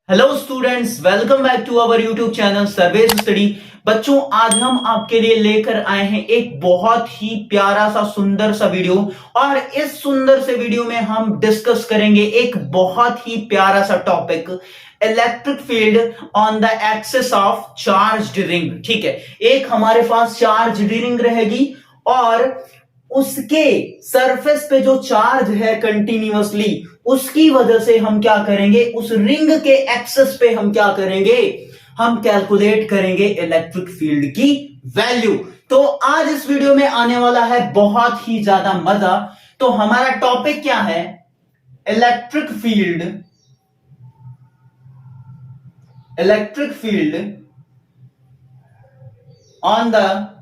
Hello students, welcome back to our YouTube channel Sarvesh study. बच्चों, आज हम आपके लिए लेकर आए हैं एक बहुत ही प्यारा सा सुंदर सा वीडियो। और इस सुंदर से वीडियो में हम डिस्कस करेंगे एक बहुत ही प्यारा सा topic, electric field on the axis of charged ring. ठीक है, एक हमारे पास चार्ज्ड रिंग रहेगी और उसके सरफेस पे जो चार्ज है कंटिन्यूअसली, उसकी वजह से हम क्या करेंगे, उस रिंग के एक्सेस पे हम क्या करेंगे, हम कैलकुलेट करेंगे इलेक्ट्रिक फील्ड की वैल्यू। तो आज इस वीडियो में आने वाला है बहुत ही ज्यादा मजा। तो हमारा टॉपिक क्या है, electric field on the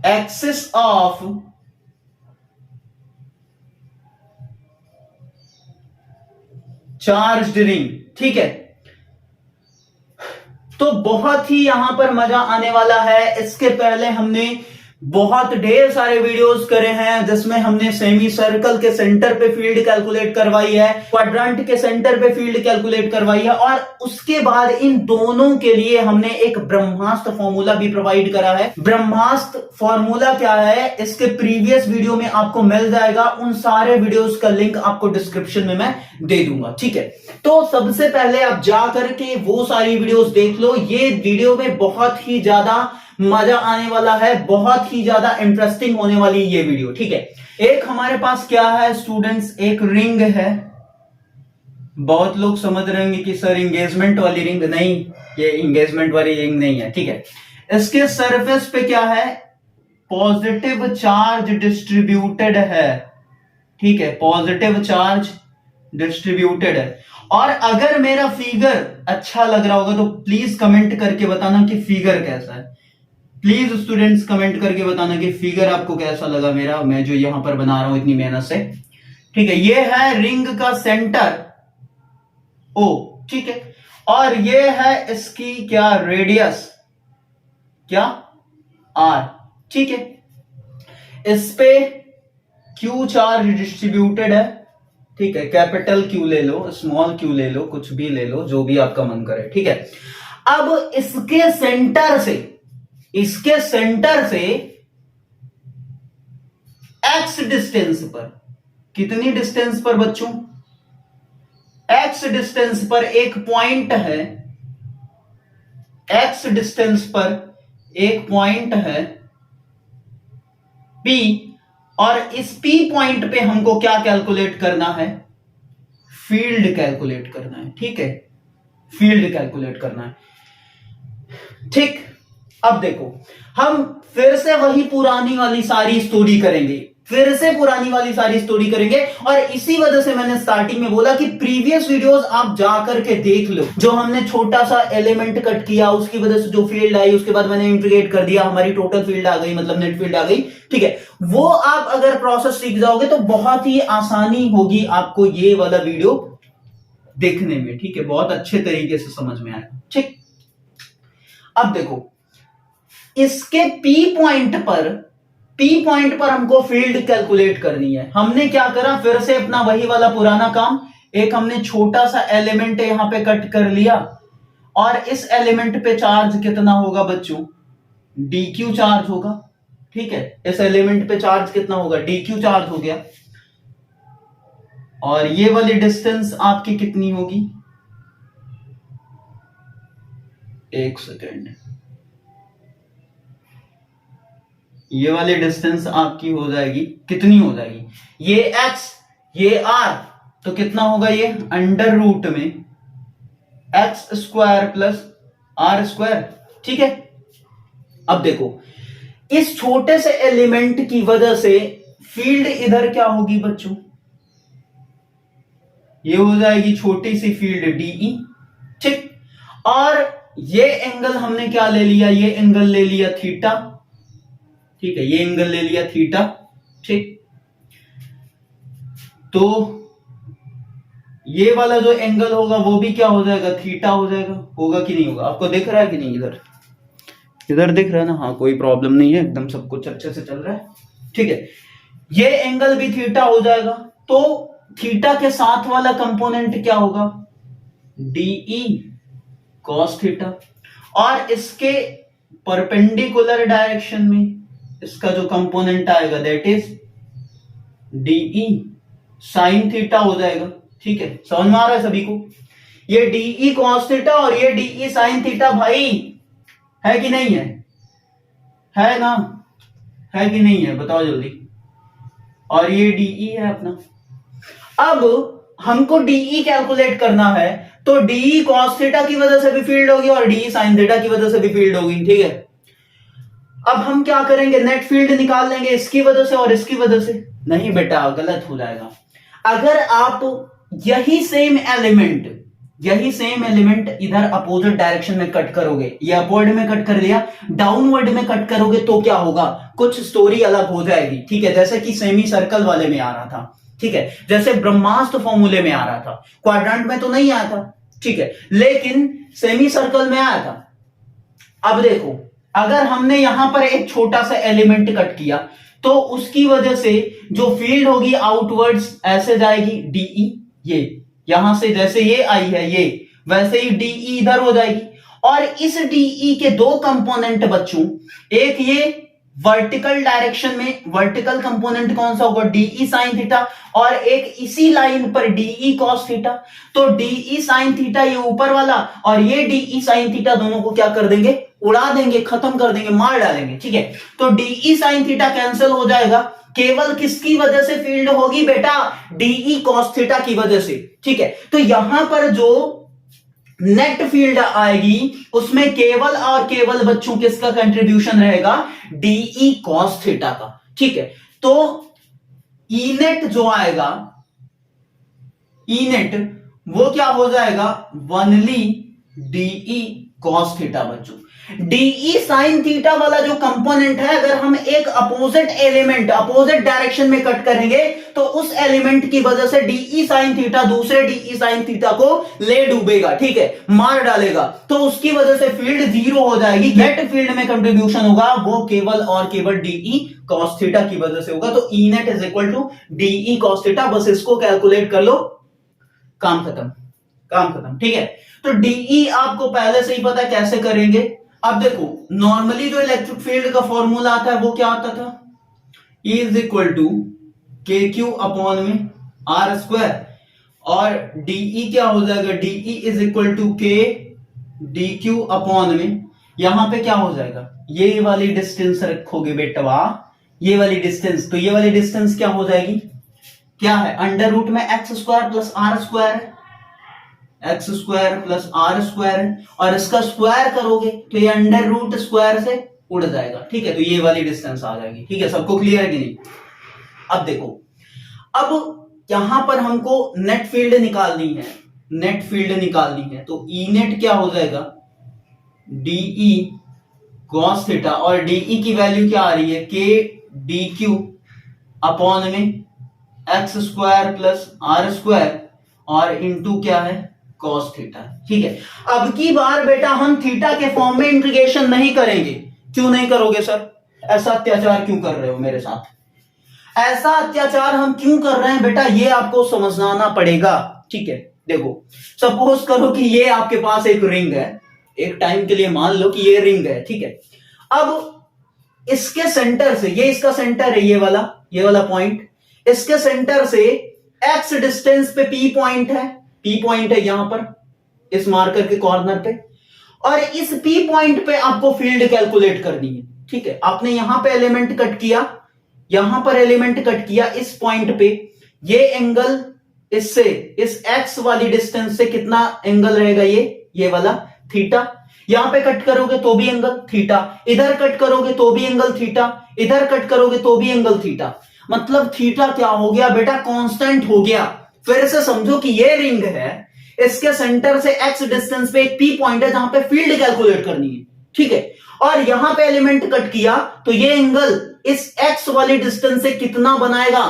axis of charged ring. ठीक है, तो बहुत ही यहां पर मजा आने वाला है। इसके पहले हमने बहुत ढेर सारे वीडियोस करे हैं जिसमें हमने सेमी सर्कल के सेंटर पे फील्ड कैलकुलेट करवाई है, क्वाड्रेंट के सेंटर पे फील्ड कैलकुलेट करवाई है, और उसके बाद इन दोनों के लिए हमने एक ब्रह्मास्त्र फॉर्मूला भी प्रोवाइड करा है। ब्रह्मास्त्र फॉर्मूला क्या है, इसके प्रीवियस वीडियो में आपको मिल जाएगा। उन सारे वीडियोस का लिंक आपको डिस्क्रिप्शन में मैं दे दूंगा। ठीक है, तो सबसे पहले आप जा करके वो सारी वीडियोस देख लो। ये वीडियो में बहुत ही ज्यादा मजा आने वाला है, बहुत ही ज्यादा इंटरेस्टिंग होने वाली ये वीडियो। ठीक है, एक हमारे पास क्या है स्टूडेंट्स, एक रिंग है। बहुत लोग समझ रहे होंगे कि सर एंगेजमेंट वाली रिंग नहीं, ये एंगेजमेंट वाली रिंग नहीं है। ठीक है, इसके सरफेस पे क्या है, पॉजिटिव चार्ज डिस्ट्रीब्यूटेड है। ठीक है, पॉजिटिव चार्ज डिस्ट्रीब्यूटेड है। और अगर मेरा फिगर अच्छा लग रहा होगा तो प्लीज कमेंट करके बताना कि फिगर कैसा है। प्लीज स्टूडेंट्स कमेंट करके बताना कि फिगर आपको कैसा लगा मेरा, मैं जो यहां पर बना रहा हूं इतनी मेहनत से। ठीक है, ये है रिंग का सेंटर ओ। ठीक है, और ये है इसकी क्या रेडियस, क्या आर। ठीक है, इस पे क्यू चार्ज डिस्ट्रीब्यूटेड है। ठीक है, कैपिटल क्यू ले लो, स्मॉल क्यू ले लो, कुछ भी ले लो, जो भी आपका मन करे। ठीक है, अब इसके सेंटर से एक्स डिस्टेंस पर, कितनी डिस्टेंस पर बच्चों, एक्स डिस्टेंस पर एक पॉइंट है, एक्स डिस्टेंस पर एक पॉइंट है P, और इस P पॉइंट पे हमको क्या कैलकुलेट करना है, फील्ड कैलकुलेट करना है। ठीक है, फील्ड कैलकुलेट करना है। ठीक, अब देखो, हम फिर से वही पुरानी वाली सारी स्टोरी करेंगे, और इसी वजह से मैंने स्टार्टिंग में बोला कि प्रीवियस वीडियोस आप जाकर के देख लो। जो हमने छोटा सा एलिमेंट कट किया, उसकी वजह से जो फील्ड आई, उसके बाद मैंने इंटीग्रेट कर दिया, हमारी टोटल फील्ड आ गई, मतलब नेट फील्ड आ गई। ठीक है, वो आप अगर प्रोसेस सीख जाओगे तो बहुत ही आसानी होगी आपको ये वाला वीडियो देखने में। ठीक है, बहुत अच्छे तरीके से समझ में आएगा। ठीक, अब देखो, इसके P पॉइंट पर हमको फील्ड कैलकुलेट करनी है। हमने क्या करा, फिर से अपना वही वाला पुराना काम, एक हमने छोटा सा एलिमेंट यहां पे कट कर लिया, और इस एलिमेंट पे चार्ज कितना होगा बच्चों, dq चार्ज होगा। ठीक है, इस एलिमेंट पे चार्ज कितना होगा, dq चार्ज हो गया। और ये वाली डिस्टेंस आपकी कितनी होगी, एक सेकेंड, ये वाली डिस्टेंस आपकी हो जाएगी, कितनी हो जाएगी, ये x ये r, तो कितना होगा ये अंडर रूट में x square plus r square. ठीक है, अब देखो, इस छोटे से एलिमेंट की वजह से फील्ड इधर क्या होगी बच्चों, ये हो जाएगी छोटी सी फील्ड dE। ठीक, और ये एंगल हमने क्या ले लिया, ये एंगल ले लिया थीटा। ठीक है, ये एंगल ले लिया थीटा। ठीक, तो ये वाला जो एंगल होगा वो भी क्या हो जाएगा, थीटा हो जाएगा। होगा कि नहीं होगा, आपको दिख रहा है कि नहीं, इधर दिख रहा है ना, हाँ कोई प्रॉब्लम नहीं है, एकदम सब कुछ अच्छे से चल रहा है। ठीक है, ये एंगल भी थीटा हो जाएगा। तो थीटा के साथ वाला कंपोनेंट क्या होगा, डीई कॉस थीटा, और इसके परपेंडिकुलर डायरेक्शन में इसका जो कंपोनेंट आएगा that is D E sine theta हो जाएगा। ठीक है, समझ में आ रहा है सभी को? ये डीई कॉस थीटा और ये डीई साइन थीटा भाई है कि नहीं है? है ना? है कि नहीं है? बताओ जल्दी। और ये डीई है अपना। अब हमको डीई कैलकुलेट करना है, तो डीई कॉस थीटा की वजह से भी फील्ड होगी और डीई साइन थीटा की वजह से भी फील्ड होगी। ठीक है, अब हम क्या करेंगे, नेट फील्ड निकाल लेंगे इसकी वजह से और इसकी वजह से। नहीं बेटा, गलत हो जाएगा। अगर आप यही सेम एलिमेंट इधर अपोजिट डायरेक्शन में कट करोगे, ये अपवर्ड में कट कर लिया, डाउनवर्ड में कट करोगे तो क्या होगा, कुछ स्टोरी अलग हो जाएगी। ठीक है, जैसे कि सेमी सर्कल वाले में आ रहा था। ठीक है, जैसे ब्रह्मास्त्र फॉर्मूले में आ रहा था, क्वाड्रेंट में तो नहीं आया था। ठीक है, लेकिन सेमी सर्कल में आया था। अब देखो, अगर हमने यहां पर एक छोटा सा एलिमेंट कट किया तो उसकी वजह से जो फील्ड होगी आउटवर्ड्स ऐसे जाएगी, डीई ये यहां से जैसे ये आई है ये, वैसे ही डीई इधर हो जाएगी। और इस डीई के दो कंपोनेंट बच्चों, एक ये वर्टिकल डायरेक्शन में वर्टिकल कंपोनेंट कौन सा होगा, डीई साइन थीटा, और एक इसी लाइन पर डीई कॉस थीटा। तो डीई साइन थीटा ये ऊपर वाला और ये डीई साइन थीटा दोनों को क्या कर देंगे, उड़ा देंगे, खत्म कर देंगे, मार डालेंगे। ठीक है, तो डीई साइन थीटा कैंसिल हो जाएगा, केवल किसकी वजह से फील्ड होगी बेटा, डीई कॉस थीटा की वजह से। ठीक है, तो यहां पर जो नेट फील्ड आएगी उसमें केवल और केवल बच्चों किसका कंट्रीब्यूशन रहेगा, डीई कॉस थीटा का। ठीक है, तो ई नेट जो आएगा, ई नेट वो क्या हो जाएगा, वनली डीई कॉस थीटा बच्चों। डीई साइन थीटा वाला जो कंपोनेंट है, अगर हम एक अपोजिट एलिमेंट अपोजिट डायरेक्शन में कट करेंगे तो उस एलिमेंट की वजह से डीई साइन थीटा दूसरे डीई साइन थीटा को ले डूबेगा। ठीक है, मार डालेगा, तो उसकी वजह से फील्ड जीरो हो जाएगी। नेट फील्ड में कंट्रीब्यूशन होगा वो केवल और केवल डीई कॉस थीटा की वजह से होगा। तो E net is equal to DE cos theta. बस इसको कैलकुलेट कर लो, काम खत्म, काम खत्म। ठीक है, तो डीई आपको पहले से ही पता है कैसे करेंगे। अब देखो, नॉर्मली जो इलेक्ट्रिक फील्ड का फॉर्मूला आता है वो क्या आता था, E is equal to K Q upon में आर स्क्वायर, और डीई क्या हो जाएगा, डीई इज इक्वल टू के डी क्यू अपॉन में, यहां पे क्या हो जाएगा, ये वाली डिस्टेंस रखोगे बेटवा, ये वाली डिस्टेंस, तो ये वाली डिस्टेंस क्या हो जाएगी, क्या है, अंडर रूट में x square plus are square है, x square plus are square, और इसका स्क्वायर करोगे तो ये अंडर रूट स्क्वायर से उड़ जाएगा। ठीक है, तो ये वाली डिस्टेंस आ जाएगी। ठीक है, सबको क्लियर है कि नहीं? अब देखो, अब यहां पर हमको नेट फील्ड निकालनी है, नेट फील्ड निकालनी है, तो ई नेट क्या हो जाएगा, डीई कॉस थीटा, और डीई की वैल्यू क्या आ रही है, के डी क्यू अपॉन में x square plus are square और इंटू क्या है, कॉस थीटा। ठीक है, अब की बार बेटा हम थीटा के फॉर्म में इंटीग्रेशन नहीं करेंगे। क्यों नहीं करोगे सर, ऐसा अत्याचार क्यों कर रहे हो मेरे साथ, ऐसा अत्याचार हम क्यों कर रहे हैं बेटा, ये आपको समझना पड़ेगा। ठीक है, देखो, सपोज करो कि ये आपके पास एक रिंग है, एक टाइम के लिए मान लो कि ये रिंग है। ठीक है, अब इसके सेंटर से, ये इसका सेंटर है, ये वाला पॉइंट, इसके सेंटर से एक्स डिस्टेंस पे पी पॉइंट है, पी पॉइंट है यहां पर इस मार्कर के कॉर्नर पे, और इस पी पॉइंट पे आपको फील्ड कैलकुलेट करनी है। ठीक है, आपने यहां पे एलिमेंट कट किया, यहां पर एलिमेंट कट किया इस पॉइंट पे, ये एंगल इससे इस एक्स वाली डिस्टेंस से कितना एंगल रहेगा, ये वाला थीटा। यहां पे कट करोगे तो भी एंगल थीटा, इधर कट करोगे तो भी एंगल थीटा, इधर कट करोगे तो भी एंगल थीटा। मतलब थीटा क्या हो गया बेटा, कांस्टेंट हो गया। फिर से समझो कि ये रिंग है, इसके सेंटर से एक्स डिस्टेंस पे एक पी पॉइंट है जहां पे फील्ड कैलकुलेट करनी है। ठीक है, और यहां पे एलिमेंट कट किया तो ये एंगल इस एक्स वाली डिस्टेंस से कितना बनाएगा,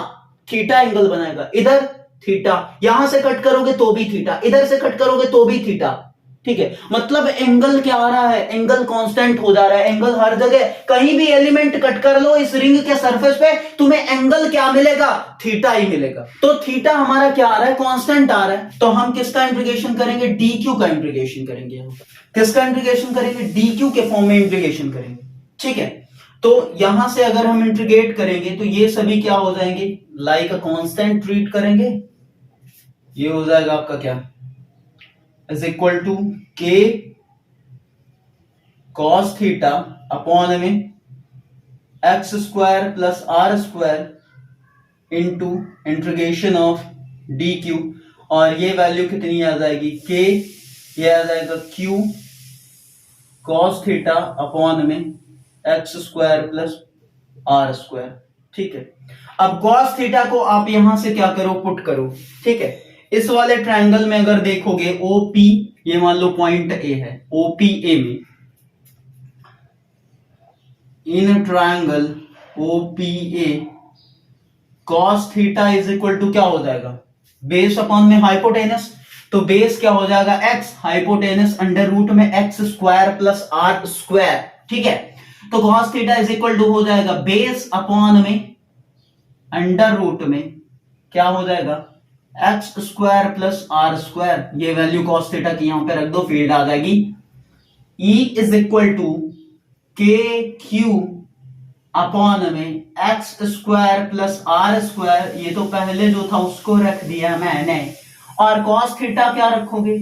थीटा एंगल बनाएगा। इधर थीटा, यहां से कट करोगे तो भी थीटा, इधर से कट करोगे तो भी थीटा। ठीक है, मतलब एंगल क्या आ रहा है, एंगल कांस्टेंट हो जा रहा है। एंगल हर जगह, कहीं भी एलिमेंट कट कर लो इस रिंग के सरफेस पे, तुम्हें एंगल क्या मिलेगा, थीटा ही मिलेगा। तो थीटा हमारा क्या आ रहा है, कांस्टेंट आ रहा है। तो हम किसका इंटीग्रेशन करेंगे, डी क्यू का इंटीग्रेशन करेंगे। हम किसका इंटीग्रेशन करेंगे, डी क्यू के फॉर्म में इंटीग्रेशन करेंगे। ठीक है, तो यहां से अगर हम इंटीग्रेट करेंगे तो ये सभी क्या हो जाएंगे, लाइक अ कांस्टेंट ट्रीट करेंगे। ये हो जाएगा आपका क्या, is equal to K cos theta upon में x square plus are square into integration of D Q. और ये वैल्यू कितनी आ जाएगी, के, ये आ जाएगा क्यू कॉस थीटा अपॉन में x square plus are square. ठीक है, अब कॉस थीटा को आप यहां से क्या करो, पुट करो। ठीक है, इस वाले ट्रायंगल में अगर देखोगे ओपी, ये मान लो पॉइंट ए है, ओपीए में, in triangle OPA cos theta is equal to क्या हो जाएगा, बेस अपॉन में हाइपोटेनस। तो बेस क्या हो जाएगा, एक्स, हाइपोटेनस अंडर रूट में x square plus are square. ठीक है, तो cos theta is equal to हो जाएगा बेस अपॉन में अंडर रूट में क्या हो जाएगा, x square plus are square. ये वैल्यू कॉस थीटा की यहां पे रख दो, फील्ड आ जाएगी। E is equal to K Q upon में x square plus are square, ये तो पहले जो था उसको रख दिया मैंने, और कॉस थीटा क्या रखोगे,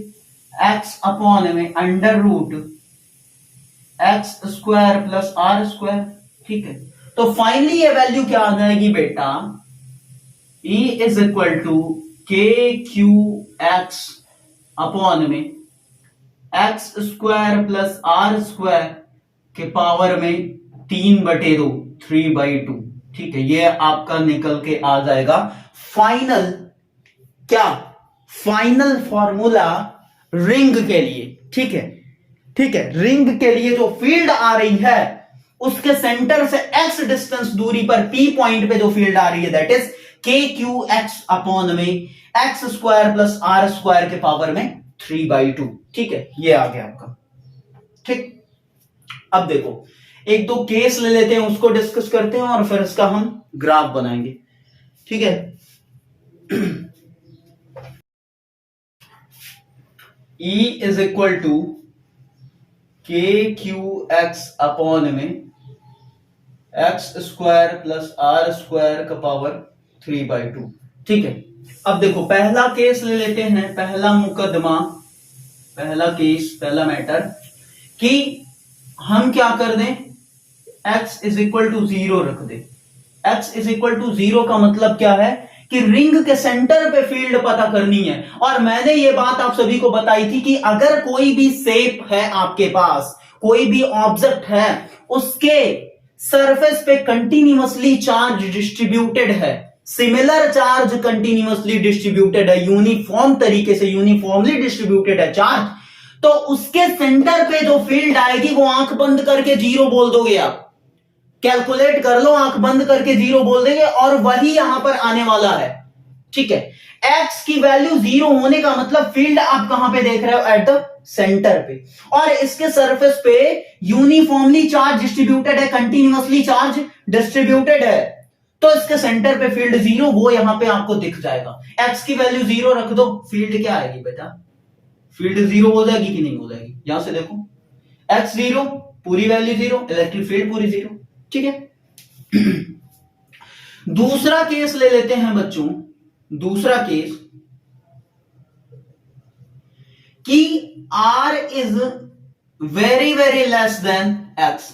एक्स अपॉन में under root x square plus are square. ठीक है, तो फाइनली ये वैल्यू क्या आ जाएगी बेटा, E is equal to K Q x upon में x square plus are square के पावर में 3/2, 3/2। ठीक है, ये आपका निकल के आ जाएगा फाइनल क्या, फाइनल फॉर्मूला रिंग के लिए। ठीक है, ठीक है, रिंग के लिए जो फील्ड आ रही है उसके सेंटर से x डिस्टेंस दूरी पर P पॉइंट पे जो फील्ड आ रही है that is K Q x upon में x square plus are square के पावर में 3/2। ठीक है, ये आ गया आपका। ठीक, अब देखो एक दो केस ले लेते हैं, उसको डिस्कस करते हैं और फिर इसका हम ग्राफ बनाएंगे। ठीक है, E is equal to K Q x upon में x square plus are square का पावर 3/2। ठीक है, अब देखो पहला केस ले लेते हैं, पहला मुकदमा, पहला केस, पहला मैटर कि हम क्या कर दें, x इज इक्वल टू 0 रख दे। x इज इक्वल टू 0 का मतलब क्या है कि रिंग के सेंटर पे फील्ड पता करनी है। और मैंने ये बात आप सभी को बताई थी कि अगर कोई भी शेप है आपके पास, कोई भी ऑब्जेक्ट है, उसके सरफेस पे कंटिन्यूअसली चार्ज डिस्ट्रीब्यूटेड है, सिमिलर चार्ज कंटिन्यूअसली डिस्ट्रीब्यूटेड है, यूनिफॉर्म तरीके से यूनिफॉर्मली डिस्ट्रीब्यूटेड है चार्ज, तो उसके सेंटर पे जो फील्ड आएगी वो आंख बंद करके 0 बोल दोगे आप। कैलकुलेट कर लो, आंख बंद करके 0 बोल देंगे और वही यहां पर आने वाला है। ठीक है, x की वैल्यू 0 होने का मतलब फील्ड आप कहां पे देख रहे हो, एट द सेंटर पे, और इसके सरफेस पे यूनिफॉर्मली चार्ज डिस्ट्रीब्यूटेड है, कंटिन्यूअसली चार्ज डिस्ट्रीब्यूटेड है, तो इसके सेंटर पे फील्ड 0 वो यहां पे आपको दिख जाएगा। x की वैल्यू 0 रख दो, फील्ड क्या आएगी बेटा, फील्ड 0 हो जाएगी कि नहीं हो जाएगी, यहां से देखो x 0, पूरी वैल्यू 0, इलेक्ट्रिक फील्ड पूरी 0। ठीक है, दूसरा केस ले लेते हैं बच्चों, दूसरा केस कि r is very very less than x,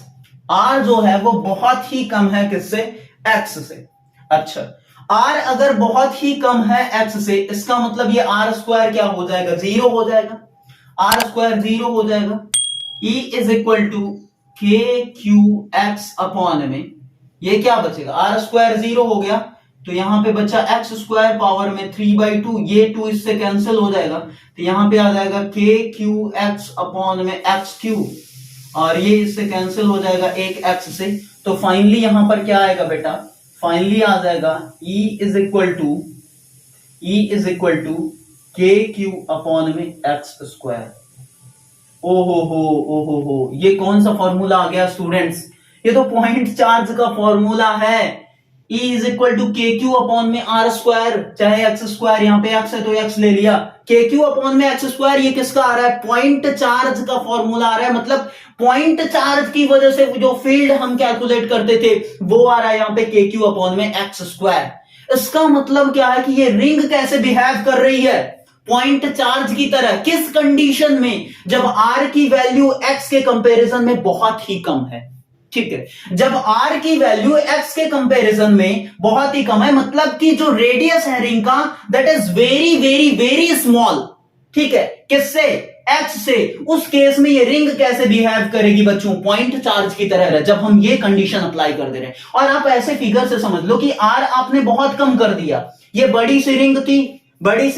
r जो है वो बहुत ही कम है किससे, x से। अच्छा, r अगर बहुत ही कम है x से, इसका मतलब ये r स्क्वायर क्या हो जाएगा, 0 हो जाएगा, r स्क्वायर 0 हो जाएगा। E is equal to K Q x upon में, ये क्या बचेगा, आर स्क्वायर 0 हो गया, तो यहां पे बचा एक्स स्क्वायर पावर में 3/2, ये 2 इससे कैंसिल हो जाएगा, तो यहां पे आ जाएगा के क्यू एक्स अपॉन में एक्स क्यू, और ये इससे कैंसिल हो जाएगा एक एक्स से, तो फाइनली यहां पर क्या आएगा बेटा, फाइनली आ जाएगा E is equal to K Q upon में एक्स स्क्वायर। ओ हो, ये कौन सा फॉर्मूला आ गया स्टूडेंट्स? ये तो पॉइंट चार्ज का फॉर्मूला है। E is equal to K Q upon में आर स्क्वायर, चाहे एक्स स्क्वायर, यहाँ पे एक्स है तो एक्स ले लिया, के क्यू अपॉन में एक्स स्क्वायर। ये किसका आ रहा है? पॉइंट चार्ज का फॉर्मूला आ रहा है। मतलब पॉइंट चार्ज की वजह से जो फील्ड हम कैलकुलेट करते थे वो आ रहा है यहाँ पे के क्यू अपॉन में एक्स स्क्वायर। इसका मतलब क्या है कि ये रिंग कैसे बिहेव कर रही है? पॉइंट चार्ज की तरह। किस कंडीशन में? जब आर की वैल्यू एक्स के कंपैरिजन में बहुत ही कम है। ठीक है, जब आर की वैल्यू एक्स के कंपैरिजन में बहुत ही कम है, मतलब कि जो रेडियस है रिंग का that is very very very small. ठीक है, किससे? एक्स से। उस केस में ये रिंग कैसे बिहेव करेगी बच्चों? पॉइंट चार्ज की तरह, जब हम ये कंडीशन अप्लाई कर दे रहे हैं। और आप ऐसे फिगर से समझ लो कि आर आपने बहुत कम कर दिया। ये बड़ी सी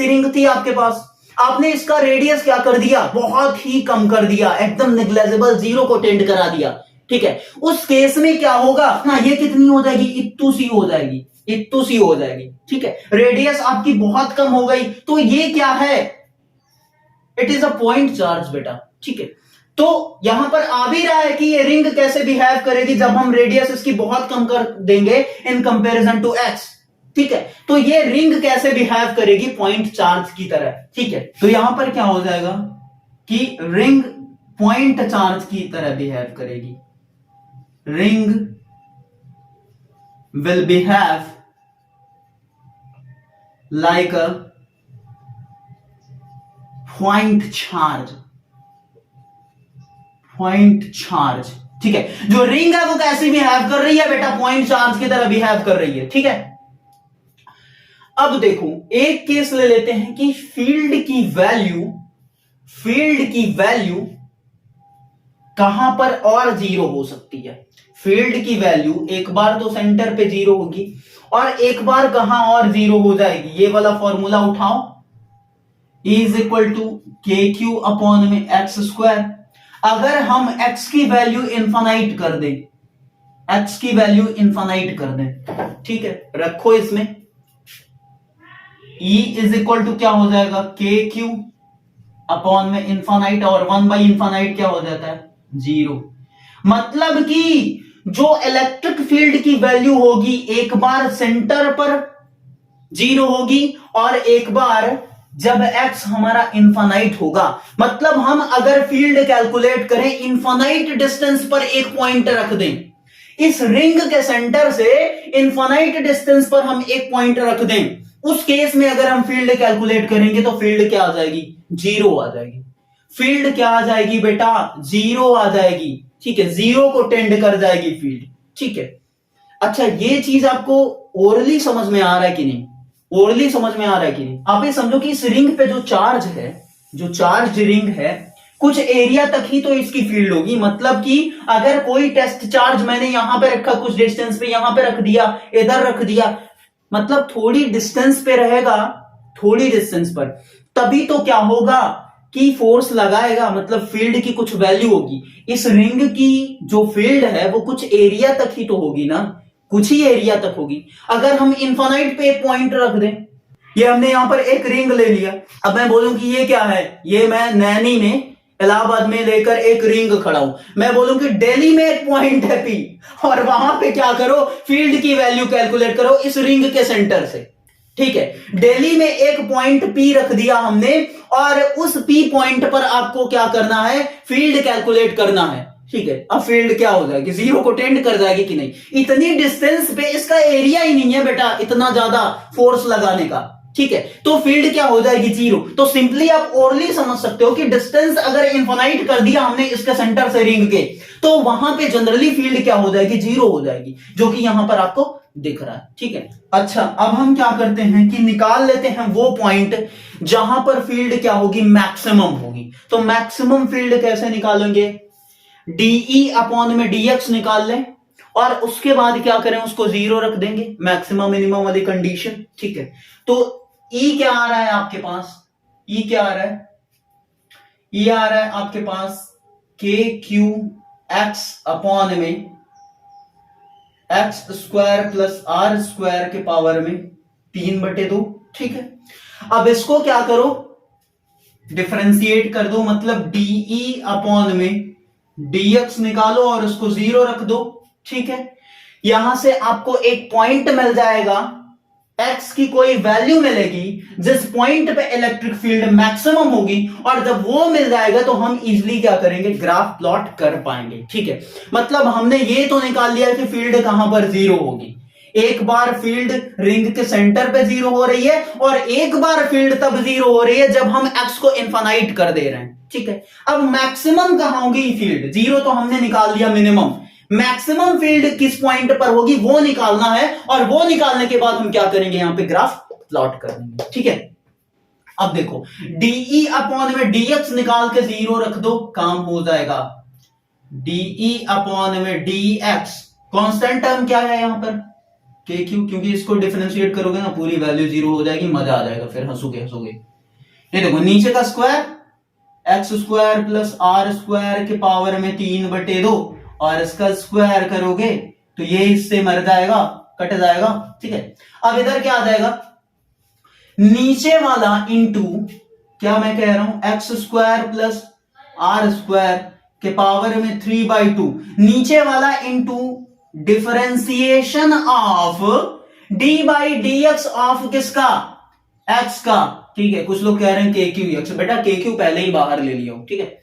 रिंग थी आपके पास, आपने इसका रेडियस क्या कर दिया? बहुत ही कम कर दिया, एकदम निग्लेजिबल, जीरो को टेंड करा दिया। ठीक है, उस केस में क्या होगा ना, ये कितनी हो जाएगी? इत्तू सी हो जाएगी। ठीक है, रेडियस आपकी बहुत कम हो गई, तो ये क्या है? It is a point charge बेटा। ठीक है, तो यहां पर आ भी रहा है कि ये रिंग कैसे बिहेव करेगी जब हम रेडियस इसकी बहुत कम कर देंगे इन कंपैरिजन टू एक्स। ठीक है, तो ये रिंग कैसे बिहेव करेगी? पॉइंट चार्ज की तरह। ठीक है, तो यहां पर क्या हो जाएगा कि रिंग पॉइंट चार्ज की तरह बिहेव करेगी। Ring will behave like a point charge। ठीक है, जो रिंग है वो कैसे बिहेव कर रही है बेटा? पॉइंट चार्ज की तरह बिहेव कर रही है। ठीक है, अब देखो एक केस ले लेते हैं कि फील्ड की वैल्यू कहां पर और जीरो हो सकती है। फील्ड की वैल्यू एक बार तो सेंटर पे जीरो होगी और एक बार कहां और जीरो हो जाएगी। ये वाला फॉर्मूला उठाओ, E is equal to K Q upon में एक्स स्क्वायर। अगर हम x की वैल्यू इंफानाइट कर दें, ठीक है, रखो इसमें E इज इक्वल टू क्या हो जाएगा? के क्यू अपॉन में इंफानाइट, और 1 बाई इंफानाइट क्या हो जाता है? जीरो। मतलब कि जो इलेक्ट्रिक फील्ड की वैल्यू होगी एक बार सेंटर पर जीरो होगी और एक बार जब x हमारा इंफानाइट होगा। मतलब हम अगर फील्ड कैलकुलेट करें, इंफानाइट डिस्टेंस पर एक पॉइंट रख दें, इस रिंग के सेंटर से इंफानाइट डिस्टेंस पर हम एक पॉइंट रख दें, उस केस में अगर हम फील्ड कैलकुलेट करेंगे तो फील्ड क्या आ जाएगी? जीरो आ जाएगी। फील्ड क्या आ जाएगी बेटा? जीरो आ जाएगी। ठीक है, जीरो को टेंड कर जाएगी फील्ड। ठीक है, अच्छा ये चीज आपको ओरली समझ में आ रहा है कि नहीं? आप ये समझो कि इस रिंग पे जो चार्ज है, जो चार्ज रिंग है, कुछ एरिया तक ही तो इसकी फील्ड होगी। मतलब कि अगर कोई टेस्ट चार्ज मैंने यहां पे रखा, कुछ डिस्टेंस पे यहां पे रख दिया, इधर रख दिया, मतलब थोड़ी डिस्टेंस पे रहेगा, थोड़ी डिस्टेंस पर, तभी तो क्या होगा कि फोर्स लगाएगा, मतलब फील्ड की कुछ वैल्यू होगी। इस रिंग की जो फील्ड है वो कुछ एरिया तक ही तो होगी ना, कुछ ही एरिया तक होगी। अगर हम इन्फानाइट पे एक पॉइंट रख दें, ये हमने यहां पर एक रिंग ले लिया, अब मैं बोलूं कि ये क्या है? ये मैं नैनी में, इलाहाबाद में लेकर एक रिंग खड़ा हूं, मैं बोलूं कि दिल्ली में एक पॉइंट है पी, और वहां पे क्या करो? फील्ड की वैल्यू कैलकुलेट करो इस रिंग के सेंटर से। ठीक है, दिल्ली में एक पॉइंट पी रख दिया हमने, और उस पी पॉइंट पर आपको क्या करना है? फील्ड कैलकुलेट करना है। ठीक है, अब फील्ड क्या हो जाएगी? जीरो को टेंड कर जाएगी कि नहीं? इतनी डिस्टेंस पे इसका एरिया ही नहीं है बेटा इतना ज्यादा फोर्स लगाने का। ठीक है, तो फील्ड क्या हो जाएगी? जीरो। तो सिंपली आप ओरली समझ सकते हो कि डिस्टेंस अगर इन्फिनाइट कर दिया हमने इसके सेंटर से रिंग के, तो वहां पे जनरली फील्ड क्या हो जाएगी? जीरो हो जाएगी, जो कि यहां पर आपको दिख रहा है। ठीक है, अच्छा अब हम क्या करते हैं कि निकाल लेते हैं वो पॉइंट जहां पर फील्ड क्या होगी? मैक्सिमम होगी। तो मैक्सिमम फील्ड कैसे निकालेंगे? डीई अपॉन में डीएक्स निकाल लें, और उसके बाद क्या करें? उसको जीरो रख देंगे, मैक्सिमम मिनिमम वाली कंडीशन। ठीक है, तो ई क्या आ रहा है आपके पास? ई क्या आ रहा है? ई आ रहा है आपके पास के क्यू एक्स अपॉन में x square plus are square के पावर में 3/2। ठीक है, अब इसको क्या करो? डिफरेंशिएट कर दो, मतलब डीई अपॉन में डीएक्स निकालो और उसको 0 रख दो। ठीक है, यहां से आपको एक पॉइंट मिल जाएगा, एक्स की कोई वैल्यू मिलेगी जिस पॉइंट पे इलेक्ट्रिक फील्ड मैक्सिमम होगी, और जब वो मिल जाएगा तो हम इजीली क्या करेंगे, ग्राफ प्लॉट कर पाएंगे। ठीक है, मतलब हमने ये तो निकाल लिया कि फील्ड कहां पर 0 होगी। एक बार फील्ड रिंग के सेंटर पे 0 हो रही है और एक बार फील्ड तब 0 हो रही है जब हम एक्स को इनफाइनाइट कर दे रहे हैं। ठीक है, अब मैक्सिमम कहां होगी फील्ड, 0 तो हमने निकाल लिया, मिनिमम मैक्सिमम फील्ड किस पॉइंट पर होगी वो निकालना है, और वो निकालने के बाद हम क्या करेंगे, यहां पे ग्राफ प्लॉट कर देंगे। ठीक है, अब देखो डीई अपॉन में डीएक्स निकाल के 0 रख दो, काम हो जाएगा। डीई अपॉन में डीएक्स, कांस्टेंट टर्म क्या है यहां पर, के क्यू, क्योंकि इसको डिफरेंशिएट करोगे ना पूरी वैल्यू 0 हो जाएगी, मजा आ जाएगा, फिर हंसोगे हंसोगे। ये देखो नीचे का square x square plus are square के पावर में 3/2, और इसका स्क्वायर करोगे तो ये इससे मर जाएगा, कट जाएगा। ठीक है, अब इधर क्या आ जाएगा, नीचे वाला इंटू, क्या मैं कह रहा हूं, x square plus are square के पावर में 3/2, नीचे वाला into differentiation of D by D x of किसका, एक्स का। ठीक है, कुछ लोग कह रहे हैं के क्यू एक्स, बेटा के क्यू पहले ही बाहर ले लिया हो। ठीक है,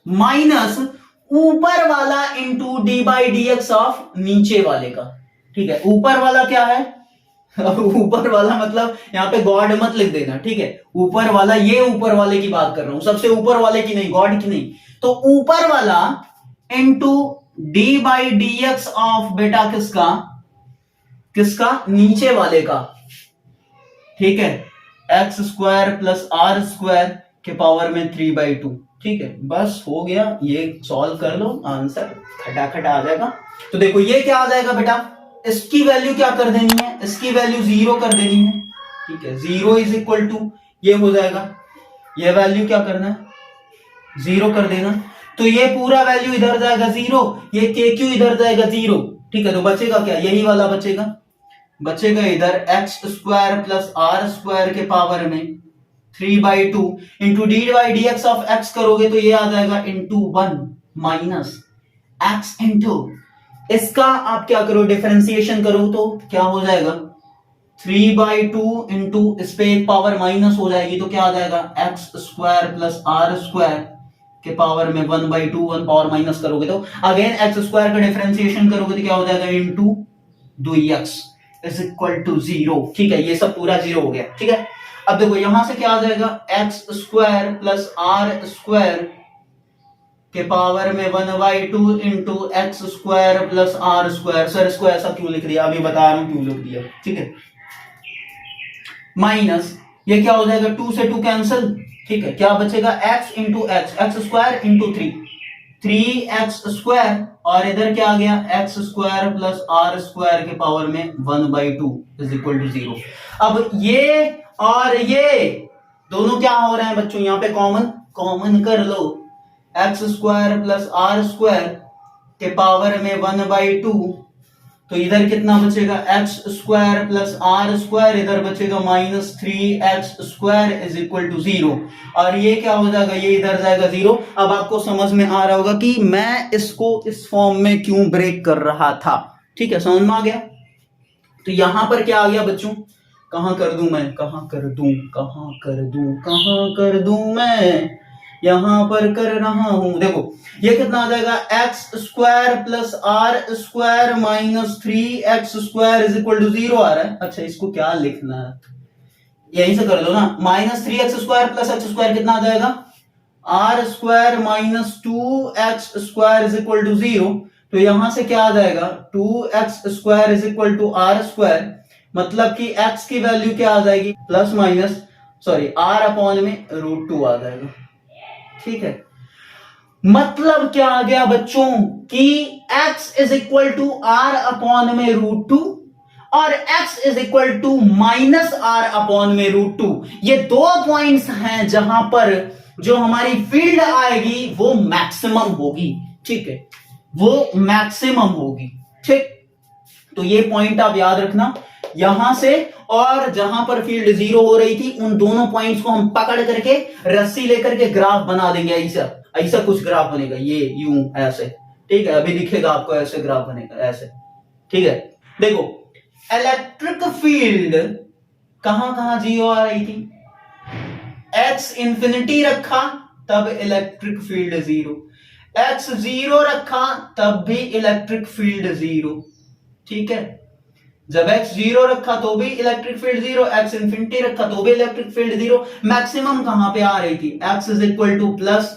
माइनस ऊपर वाला into D by D x of नीचे वाले का। ठीक है, ऊपर वाला क्या है, ऊपर वाला मतलब यहां पे गॉड मत लिख देना। ठीक है, ऊपर वाला, ये ऊपर वाले की बात कर रहा हूं, सबसे ऊपर वाले की नहीं, गॉड की नहीं। तो ऊपर वाला into D by D x of बेटा किसका, नीचे वाले का। ठीक है, x square plus are square के पावर में 3/2। ठीक है, बस हो गया, ये सॉल्व कर लो, आंसर खटाखट आ जाएगा। तो देखो ये क्या आ जाएगा बेटा, इसकी वैल्यू क्या कर देनी है, इसकी वैल्यू 0 कर देनी है। ठीक है, 0 इज इक्वल टू ये हो जाएगा, ये वैल्यू क्या करना है, 0 कर देना। तो ये पूरा वैल्यू इधर जाएगा 0, ये के क्यू इधर जाएगा 0। ठीक है, तो बचेगा क्या, यही वाला बचेगा इधर x square plus are square के पावर में 3/2 into D by D x of x करोगे तो ये आ जाएगा इंटू 1 माइनस एक्स इंटू, इसका आप क्या करो, डिफरेंशिएशन करो तो क्या हो जाएगा, 3/2 इंटू इस पे एक पावर माइनस हो जाएगी तो क्या आ जाएगा, x square plus are square के पावर में 1/2, 1 पावर माइनस करोगे तो अगेन एक्स स्क्वायर का डिफरेंशिएशन करोगे तो क्या हो जाएगा, into 2x is equal to 0। ठीक है, ये सब पूरा 0 हो गया। ठीक है, अब देखो यहां से क्या आ जाएगा, x square plus are square के पावर में 1/2 into x square plus are square. Sir इसको ऐसा क्यों लिख दिया, अभी बता रहा हूं क्यों लिख दिया। ठीक है, माइनस ये क्या हो जाएगा, 2 से 2 कैंसिल। ठीक है, क्या बचेगा, x into x square into 3x square, और इधर क्या आ गया, x square plus are square के पावर में 1/2 इज इक्वल टू 0। अब ये और ये दोनों क्या हो रहे हैं बच्चों, यहां पे कॉमन कर लो, x square plus are square के पावर में 1/2, तो इधर कितना बचेगा, x square plus are square, इधर बचेगा minus 3x square is equal to 0, और ये क्या हो जाएगा, ये इधर जाएगा 0। अब आपको समझ में आ रहा होगा कि मैं इसको इस फॉर्म में क्यों ब्रेक कर रहा था। ठीक है, समझ में आ गया। तो यहां पर क्या आ गया बच्चों, कहां कर दूं मैं, कहां कर दूं मैं, यहां पर कर रहा हूं। देखो ये कितना आ जाएगा, x square plus are square minus 3x square is equal to 0 आ रहा है। अच्छा इसको क्या लिखना है, यहीं से कर दो ना, minus 3x square plus x square कितना आ जाएगा, r square minus 2x square is equal to 0। तो यहां से क्या आ जाएगा, 2x square is equal to r square, मतलब कि x की वैल्यू क्या आ जाएगी, plus minus sorry r upon में √2 आ जाएगा। ठीक है, मतलब क्या आ गया बच्चों कि x is equal to r upon में √2 और x is equal to minus r upon में √2। ये दो पॉइंट्स हैं जहां पर जो हमारी फील्ड आएगी वो मैक्सिमम होगी। ठीक है, वो मैक्सिमम होगी। ठीक, तो ये पॉइंट आप याद रखना यहां से और जहां पर फील्ड 0 हो रही थी उन दोनों पॉइंट्स को हम पकड़ करके रस्सी लेकर के ग्राफ बना देंगे। ऐसा ऐसा कुछ ग्राफ बनेगा, ये यूं ऐसे, ठीक है। अभी दिखेगा आपको, ऐसे ग्राफ बनेगा ऐसे, ठीक है। देखो इलेक्ट्रिक फील्ड कहां कहां 0 आ रही थी, x इंफिनिटी रखा तब इलेक्ट्रिक फील्ड 0, x 0 रखा तब भी इलेक्ट्रिक फील्ड 0, ठीक है। जब x 0 रखा तो भी इलेक्ट्रिक फील्ड 0, x इंफिनिटी रखा तो भी इलेक्ट्रिक फील्ड 0। मैक्सिमम कहां पे आ रही थी, x is equal to plus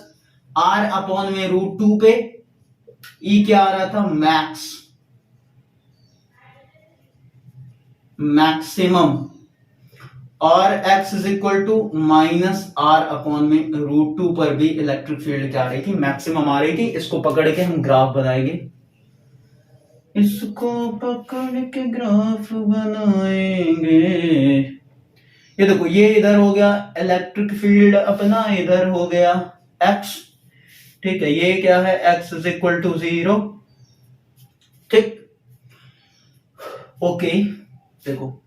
r upon में रूट 2 पे, E क्या आ रहा था, मैक्स, मैक्सिमम, और x is equal to minus r upon में रूट 2 पर भी इलेक्ट्रिक फील्ड क्या आ रही थी, मैक्सिमम आ रही थी। इसको पकड़ के हम ग्राफ बनाएंगे, इसको पकड़ के ग्राफ बनाएंगे। ये देखो, ये इधर हो गया इलेक्ट्रिक फील्ड अपना, इधर हो गया x, ठीक है। ये क्या है, x इज इक्वल टू 0, ठीक, ओके। देखो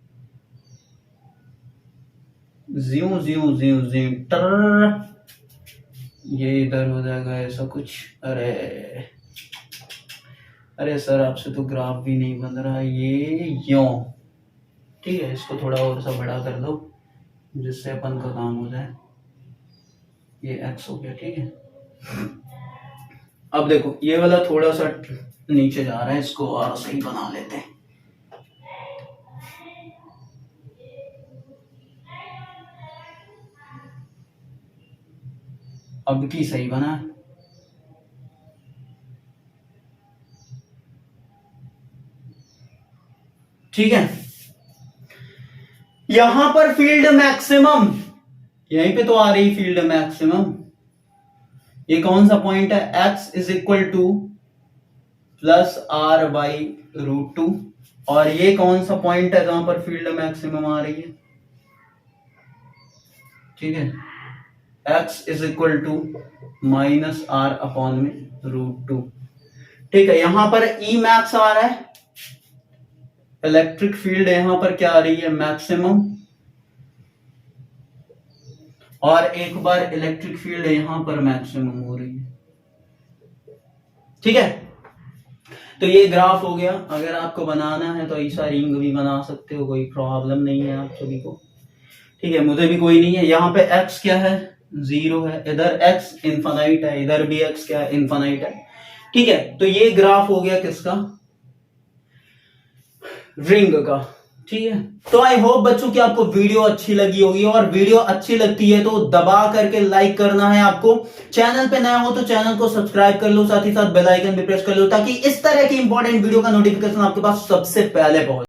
ज्यू ज्यू ज्यू ज्यू टर, ये इधर हो जाएगा ऐसा कुछ। अरे सर आपसे तो ग्राफ भी नहीं बन रहा, ये यूं, ठीक है। इसको थोड़ा और सा बड़ा कर दो जिससे अपन का काम हो जाए। ये x हो गया, ठीक है। अब देखो ये वाला थोड़ा सा नीचे जा रहा है, इसको और सही बना लेते हैं। अब की सही बना है, ठीक है। यहां पर फील्ड मैक्सिमम, यहीं पे तो आ रही फील्ड मैक्सिमम। ये कौन सा पॉइंट है, x is equal to plus r by root 2, और ये कौन सा पॉइंट है जहां पर फील्ड मैक्सिमम आ रही है, ठीक है। x is equal to minus r upon में रूट 2, ठीक है। यहां पर E मैक्स आ रहा है, इलेक्ट्रिक फील्ड यहां पर क्या आ रही है, मैक्सिमम, और एक बार इलेक्ट्रिक फील्ड यहां पर मैक्सिमम हो रही है, ठीक है। तो ये ग्राफ हो गया। अगर आपको बनाना है तो ऐसा रिंग भी बना सकते हो, कोई प्रॉब्लम नहीं है आप सभी को, ठीक है। मुझे भी कोई नहीं है। यहाँ पे x क्या है, 0 है, इधर x इनफाइनाइट है, इधर भी x क्या है, इनफाइनाइट है, ठीक है। तो ये ग्राफ हो गया किसका, रिंग का, ठीक है। तो आई होप बच्चों की आपको वीडियो अच्छी लगी होगी, और वीडियो अच्छी लगती है तो दबा करके लाइक करना है आपको। चैनल पे नया हो तो चैनल को सब्सक्राइब कर लो, साथ ही साथ बेल आइकन भी प्रेस कर लो, ताकि इस तरह की इंपॉर्टेंट वीडियो का नोटिफिकेशन आपके पास सबसे पहले पहुंचे।